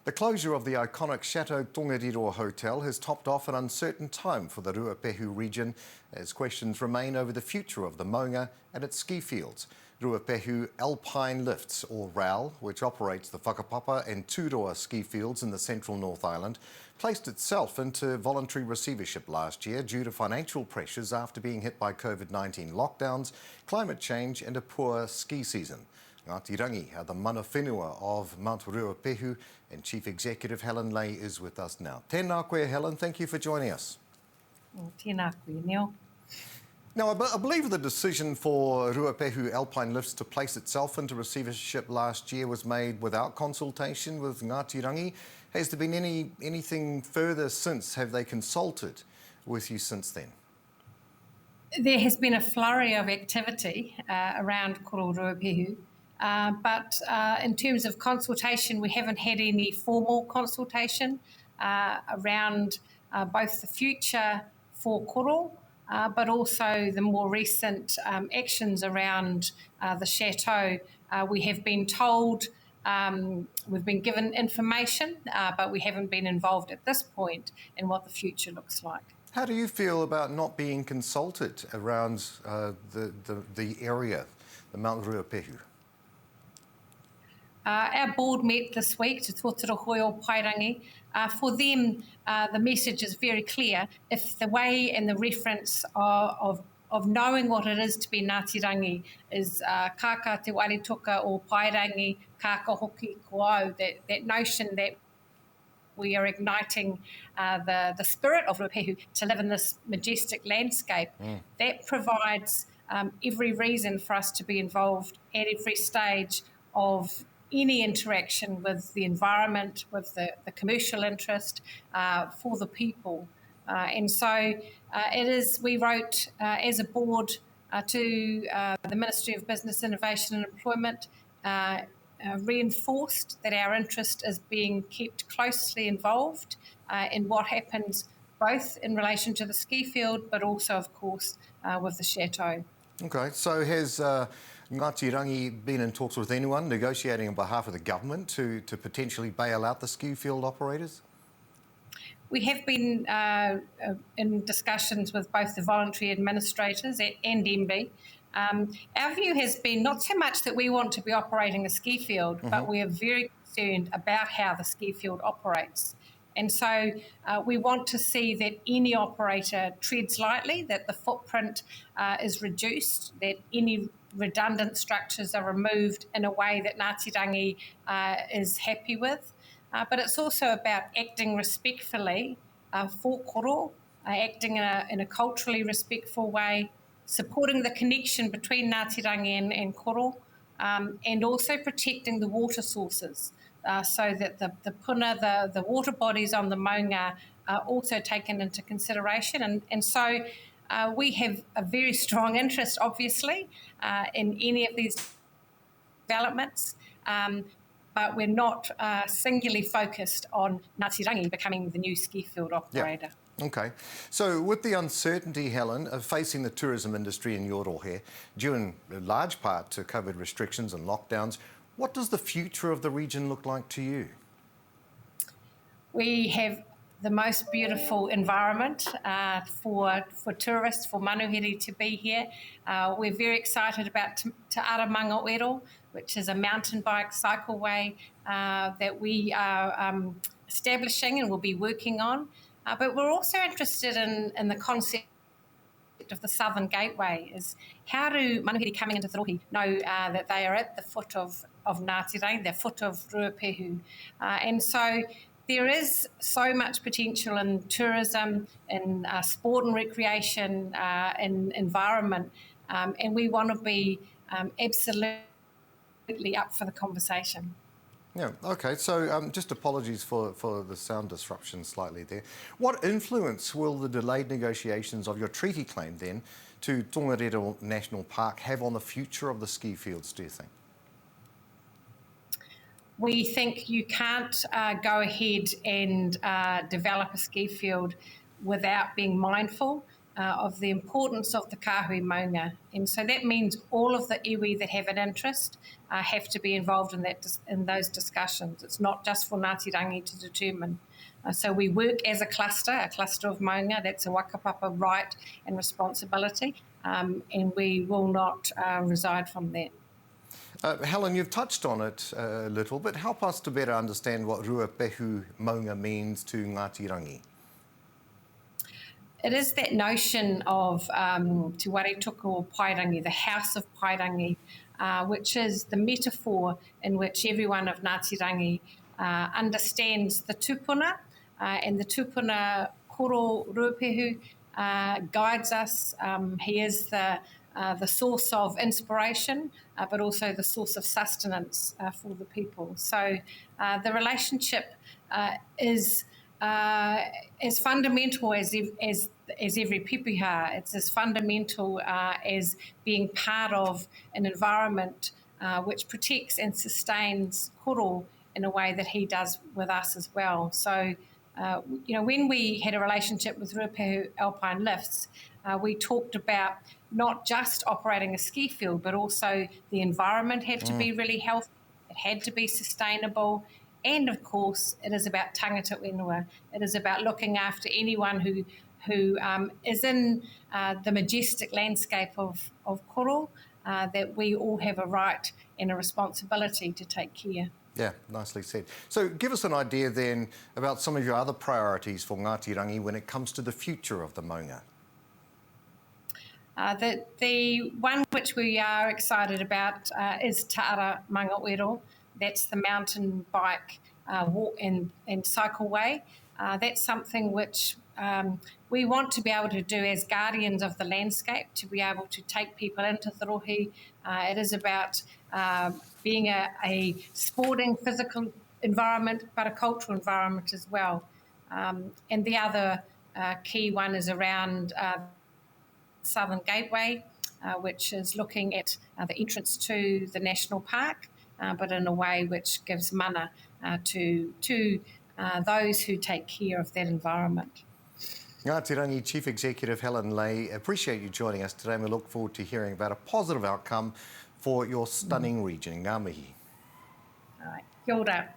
The closure of the iconic Chateau Tongariri Hotel has topped off an uncertain time for the Ruapehu region as questions remain over the future of the maunga and its ski fields. Ruapehu Alpine Lifts, or RAL, which operates the Whakapapa and Tūroa ski fields in the central North Island, placed itself into voluntary receivership last year due to financial pressures after being hit by COVID-19 lockdowns, climate change and a poor ski season. Ngāti Rangi are the mana whenua of Mount Ruapehu, and Chief Executive Helen Lay is with us now. Tēnā koe, Helen. Thank you for joining us. Tēnā koe, Neil. Now, I believe the decision for Ruapehu Alpine Lifts to place itself into receivership last year was made without consultation with Ngāti Rangi. Has there been anything further since? Have they consulted with you since then? There has been a flurry of activity around Koro Ruapehu, but in terms of consultation, we haven't had any formal consultation around both the future for Koro, but also the more recent actions around the chateau. We have been told, we've been given information, but we haven't been involved at this point in what the future looks like. How do you feel about not being consulted around the area, the Mount Ruapehu? Our board met this week to Whakapapa and Tūroa. For them, the message is very clear. If the way and the reference of knowing what it is to be Ngāti Rangi is kāka te waretoka o Pairangi, kāka hoki ko au, that notion that we are igniting the spirit of Ruapehu to live in this majestic landscape, that provides every reason for us to be involved at every stage of any interaction with the environment, with the commercial interest, for the people. And so we wrote as a board to the Ministry of Business, Innovation and Employment, reinforced that our interest is being kept closely involved in what happens both in relation to the ski field, but also, of course, with the chateau. Okay, so has Ngāti Rangi been in talks with anyone negotiating on behalf of the government to potentially bail out the ski field operators? We have been in discussions with both the voluntary administrators and MB. Our view has been not so much that we want to be operating a ski field, but we are very concerned about how the ski field operates. And so we want to see that any operator treads lightly, that the footprint is reduced, that any redundant structures are removed in a way that Ngāti Rangi is happy with. But it's also about acting respectfully for Koro, acting in a culturally respectful way, supporting the connection between Ngāti Rangi and Koro, and also protecting the water sources so that the puna, the water bodies on the maunga are also taken into consideration. And so we have a very strong interest, obviously, in any of these developments, but we're not singularly focused on Ngāti Rangi becoming the new ski field operator. Yeah. Okay. So with the uncertainty, Helen, of facing the tourism industry in Yorohe, due in large part to COVID restrictions and lockdowns, what does the future of the region look like to you? We have the most beautiful environment for tourists, for manuhiri to be here. We're very excited about Te Aramangaero, which is a mountain bike cycleway that we are establishing and will be working on. But we're also interested in the concept of the Southern Gateway. Is how do manuhiri coming into Te Rohi know that they are at the foot of Ngāti Rangi, the foot of Ruapehu. And so there is so much potential in tourism, in sport and recreation, in environment, and we want to be absolutely up for the conversation. Yeah, okay, so just apologies for the sound disruption slightly there. What influence will the delayed negotiations of your treaty claim then to Tongariri National Park have on the future of the ski fields, do you think? We think you can't go ahead and develop a ski field without being mindful of the importance of the kāhui maunga. And so that means all of the iwi that have an interest have to be involved in those discussions. It's not just for Ngāti Rangi to determine. So we work as a cluster of maunga. That's a whakapapa right and responsibility, and we will not reside from that. Helen, you've touched on it a little, but help us to better understand what Ruapehu maunga means to Ngāti Rangi. It is that notion of Te Ware Tuku Pairangi, the house of Pairangi, which is the metaphor in which everyone of Ngāti Rangi understands the tupuna, and the tupuna koro Ruapehu guides us. He is the source of inspiration, but also the source of sustenance for the people. So the relationship is as fundamental as every pipiha. It's as fundamental as being part of an environment which protects and sustains koro in a way that he does with us as well. So, when we had a relationship with Ruapehu Alpine Lifts, we talked about not just operating a ski field, but also the environment had to be really healthy, it had to be sustainable. And of course, it is about tangata whenua. It is about looking after anyone who is in the majestic landscape of koro, that we all have a right and a responsibility to take care. Yeah, nicely said. So give us an idea then about some of your other priorities for Ngāti Rangi when it comes to the future of the maunga. The one which we are excited about is Te Ara Mangaoero. That's the mountain bike walk and cycleway. That's something which we want to be able to do as guardians of the landscape, to be able to take people into the rohi. It is about being a sporting, physical environment, but a cultural environment as well. And the other key one is around Southern Gateway, which is looking at the entrance to the national park, but in a way which gives mana to those who take care of that environment. Ngāti Rangi Chief Executive Helen Lay, appreciate you joining us today, and we look forward to hearing about a positive outcome for your stunning region. Ngā mihi. All right. Kia ora.